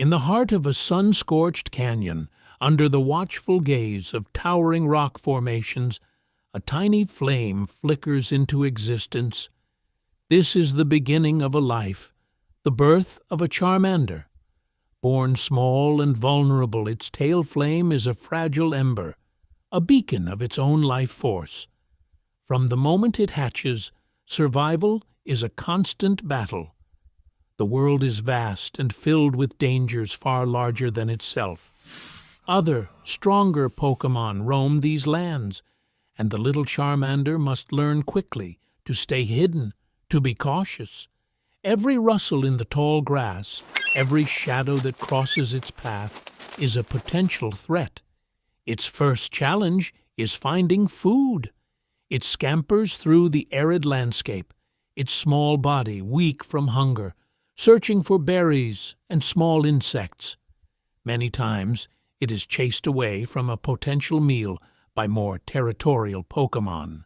In the heart of a sun-scorched canyon, under the watchful gaze of towering rock formations, a tiny flame flickers into existence. This is the beginning of a life, the birth of a Charmander. Born small and vulnerable, its tail flame is a fragile ember, a beacon of its own life force. From the moment it hatches, survival is a constant battle. The world is vast and filled with dangers far larger than itself. Other, stronger Pokémon roam these lands, and the little Charmander must learn quickly to stay hidden, to be cautious. Every rustle in the tall grass, every shadow that crosses its path, is a potential threat. Its first challenge is finding food. It scampers through the arid landscape, its small body weak from hunger, searching for berries and small insects. Many times, it is chased away from a potential meal by more territorial Pokémon.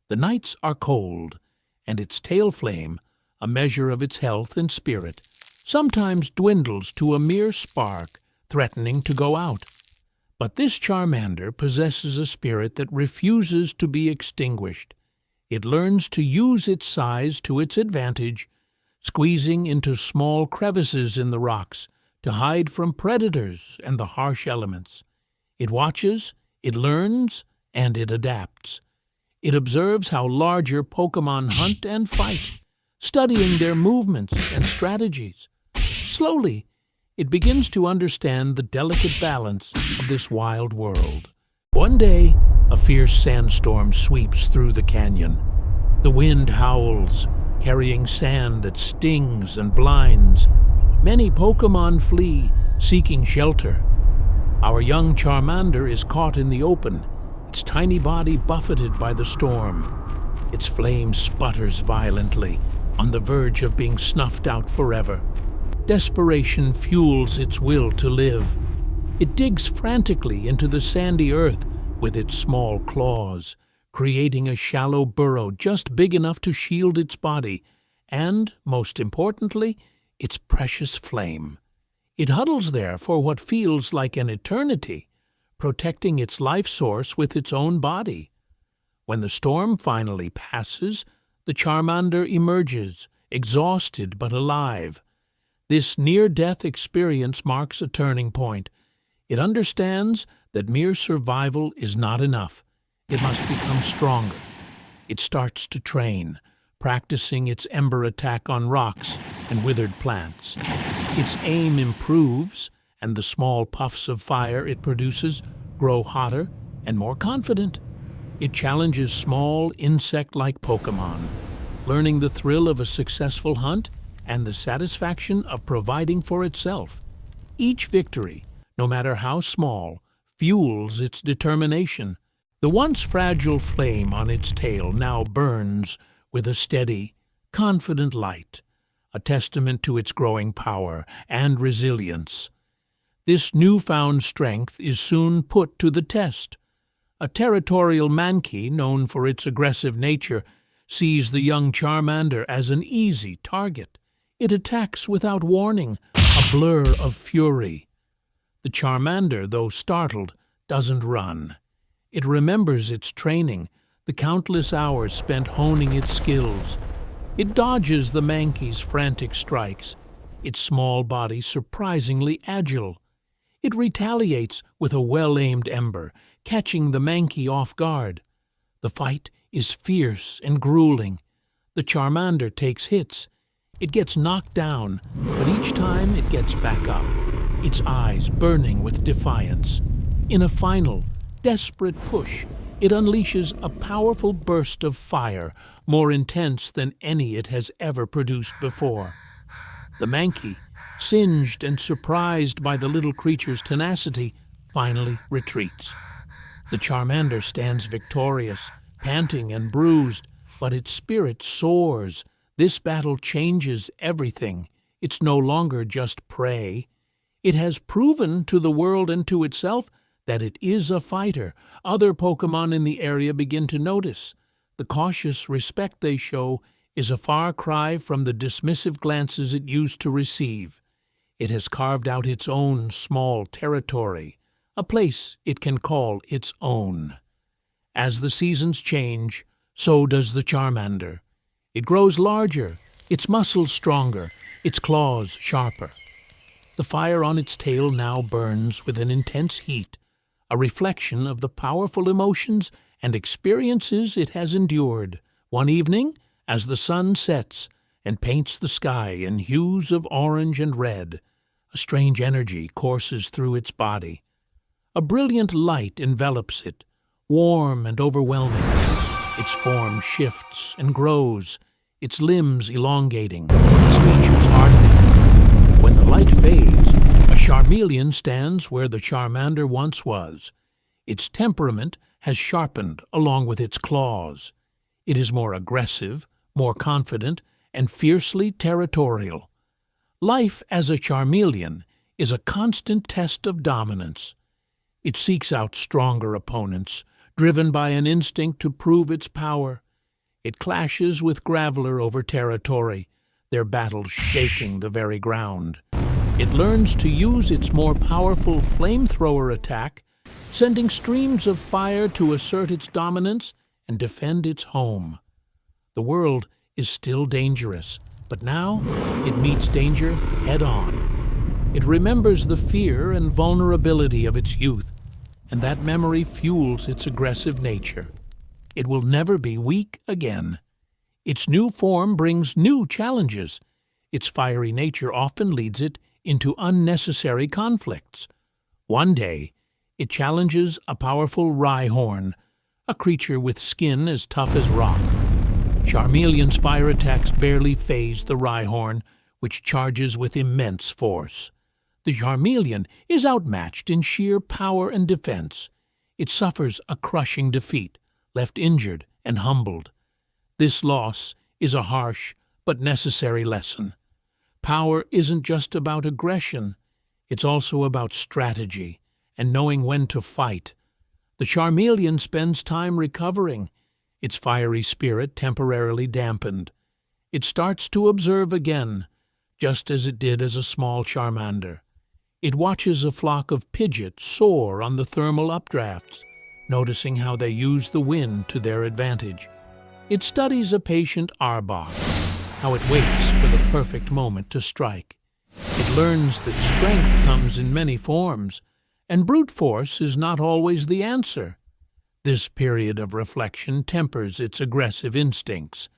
The nights are cold, and its tail flame, a measure of its health and spirit, sometimes dwindles to a mere spark, threatening to go out. But this Charmander possesses a spirit that refuses to be extinguished. It learns to use its size to its advantage, squeezing into small crevices in the rocks to hide from predators and the harsh elements. It watches, it learns, and it adapts. It observes how larger Pokémon hunt and fight, studying their movements and strategies. Slowly, it begins to understand the delicate balance of this wild world. One day, a fierce sandstorm sweeps through the canyon. The wind howls, carrying sand that stings and blinds. Many Pokémon flee, seeking shelter. Our young Charmander is caught in the open, its tiny body buffeted by the storm. Its flame sputters violently, on the verge of being snuffed out forever. Desperation fuels its will to live. It digs frantically into the sandy earth with its small claws, creating a shallow burrow just big enough to shield its body and, most importantly, its precious flame. It huddles there for what feels like an eternity, protecting its life source with its own body. When the storm finally passes, the Charmander emerges, exhausted but alive. This near-death experience marks a turning point. It understands that mere survival is not enough. It must become stronger. It starts to train, practicing its ember attack on rocks and withered plants. Its aim improves, and the small puffs of fire it produces grow hotter and more confident. It challenges small, insect-like Pokémon, learning the thrill of a successful hunt and the satisfaction of providing for itself. Each victory, no matter how small, fuels its determination. The once fragile flame on its tail now burns with a steady, confident light, a testament to its growing power and resilience. This newfound strength is soon put to the test. A territorial Mankey, known for its aggressive nature, sees the young Charmander as an easy target. It attacks without warning, a blur of fury. The Charmander, though startled, doesn't run. It remembers its training, the countless hours spent honing its skills. It dodges the Mankey's frantic strikes, its small body surprisingly agile. It retaliates with a well-aimed ember, catching the Mankey off guard. The fight is fierce and grueling. The Charmander takes hits. It gets knocked down, but each time it gets back up, its eyes burning with defiance. In a final, desperate push, it unleashes a powerful burst of fire, more intense than any it has ever produced before. The Mankey, singed and surprised by the little creature's tenacity, finally retreats. The Charmander stands victorious, panting and bruised, but its spirit soars. This battle changes everything. It's no longer just prey. It has proven to the world and to itself that it is a fighter. Other Pokémon in the area begin to notice. The cautious respect they show is a far cry from the dismissive glances it used to receive. It has carved out its own small territory, a place it can call its own. As the seasons change, so does the Charmander. It grows larger, its muscles stronger, its claws sharper. The fire on its tail now burns with an intense heat, a reflection of the powerful emotions and experiences it has endured. One evening, as the sun sets and paints the sky in hues of orange and red, a strange energy courses through its body. A brilliant light envelops it, warm and overwhelming. Its form shifts and grows, its limbs elongating, its features hardening. When the light fades, a Charmeleon stands where the Charmander once was. Its temperament has sharpened along with its claws. It is more aggressive, more confident, and fiercely territorial. Life as a Charmeleon is a constant test of dominance. It seeks out stronger opponents, driven by an instinct to prove its power. It clashes with Graveler over territory, their battles shaking the very ground. It learns to use its more powerful flamethrower attack, sending streams of fire to assert its dominance and defend its home. The world is still dangerous, but now it meets danger head-on. It remembers the fear and vulnerability of its youth, and that memory fuels its aggressive nature. It will never be weak again. Its new form brings new challenges. Its fiery nature often leads it into unnecessary conflicts. One day, it challenges a powerful Rhyhorn, a creature with skin as tough as rock. Charmeleon's fire attacks barely faze the Rhyhorn, which charges with immense force. The Charmeleon is outmatched in sheer power and defense. It suffers a crushing defeat, left injured and humbled. This loss is a harsh but necessary lesson. Power isn't just about aggression, it's also about strategy and knowing when to fight. The Charmeleon spends time recovering, its fiery spirit temporarily dampened. It starts to observe again, just as it did as a small Charmander. It watches a flock of Pidgeot soar on the thermal updrafts, noticing how they use the wind to their advantage. It studies a patient Arbok, how it waits for the perfect moment to strike. It learns that strength comes in many forms, and brute force is not always the answer. This period of reflection tempers its aggressive instincts.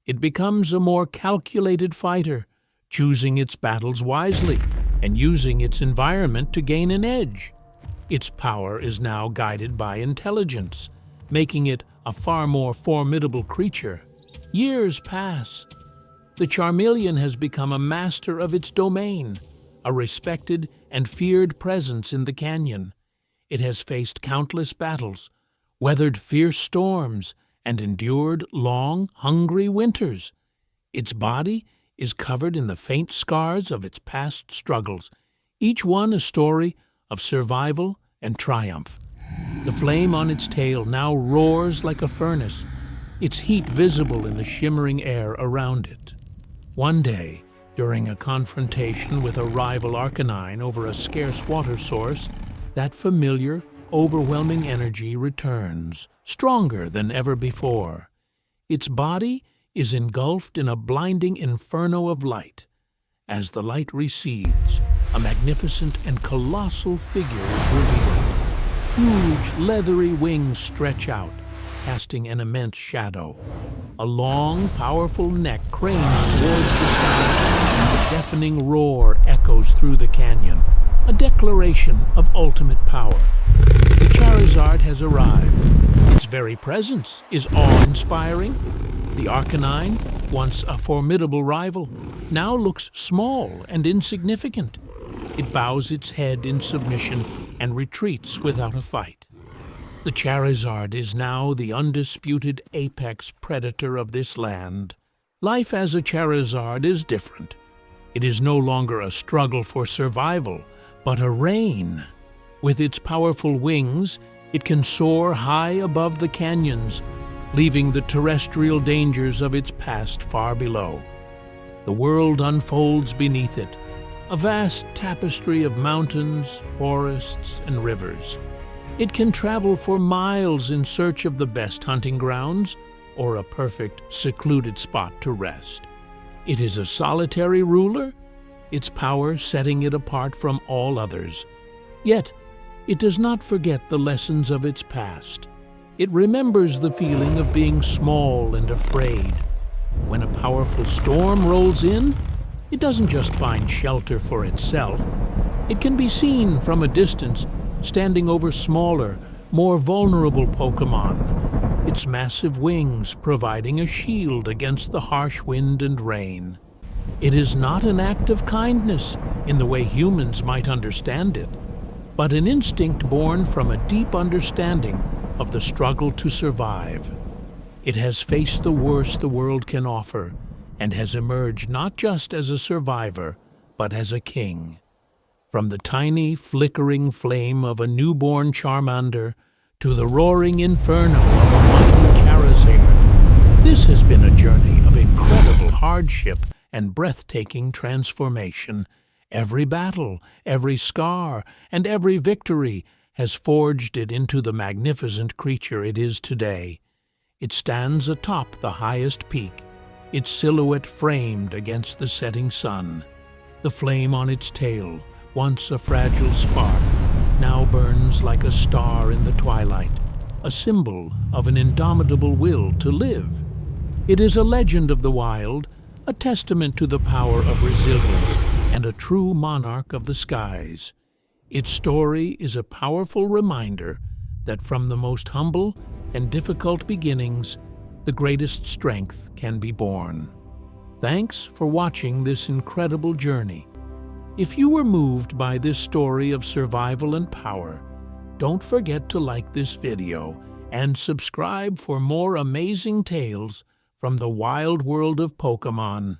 It becomes a more calculated fighter, choosing its battles wisely and using its environment to gain an edge. Its power is now guided by intelligence, making it a far more formidable creature. Years pass. The Charmeleon has become a master of its domain, a respected and feared presence in the canyon. It has faced countless battles, weathered fierce storms, and endured long, hungry winters. Its body is covered in the faint scars of its past struggles, each one a story of survival and triumph. The flame on its tail now roars like a furnace, its heat visible in the shimmering air around it. One day, during a confrontation with a rival Arcanine over a scarce water source, that familiar, overwhelming energy returns, stronger than ever before. Its body is engulfed in a blinding inferno of light. As the light recedes, a magnificent and colossal figure is revealed. Huge, leathery wings stretch out, casting an immense shadow. A long, powerful neck cranes towards the sky, and a deafening roar echoes through the canyon, a declaration of ultimate power. The Charizard has arrived. Its very presence is awe-inspiring. The Arcanine, once a formidable rival, now looks small and insignificant. It bows its head in submission and retreats without a fight. The Charizard is now the undisputed apex predator of this land. Life as a Charizard is different. It is no longer a struggle for survival, but a reign. With its powerful wings, it can soar high above the canyons, leaving the terrestrial dangers of its past far below. The world unfolds beneath it, a vast tapestry of mountains, forests, and rivers. It can travel for miles in search of the best hunting grounds or a perfect, secluded spot to rest. It is a solitary ruler, its power setting it apart from all others. Yet, it does not forget the lessons of its past. It remembers the feeling of being small and afraid. When a powerful storm rolls in, it doesn't just find shelter for itself. It can be seen from a distance, standing over smaller, more vulnerable Pokémon, its massive wings providing a shield against the harsh wind and rain. It is not an act of kindness in the way humans might understand it, but an instinct born from a deep understanding of the struggle to survive. It has faced the worst the world can offer and has emerged not just as a survivor, but as a king. From the tiny, flickering flame of a newborn Charmander to the roaring inferno of a mighty Charizard, this has been a journey of incredible hardship and breathtaking transformation. Every battle, every scar, and every victory has forged it into the magnificent creature it is today. It stands atop the highest peak, its silhouette framed against the setting sun. The flame on its tail, once a fragile spark, now burns like a star in the twilight, a symbol of an indomitable will to live. It is a legend of the wild, a testament to the power of resilience, and a true monarch of the skies. Its story is a powerful reminder that from the most humble and difficult beginnings, the greatest strength can be born. Thanks for watching this incredible journey. If you were moved by this story of survival and power, don't forget to like this video and subscribe for more amazing tales from the wild world of Pokémon.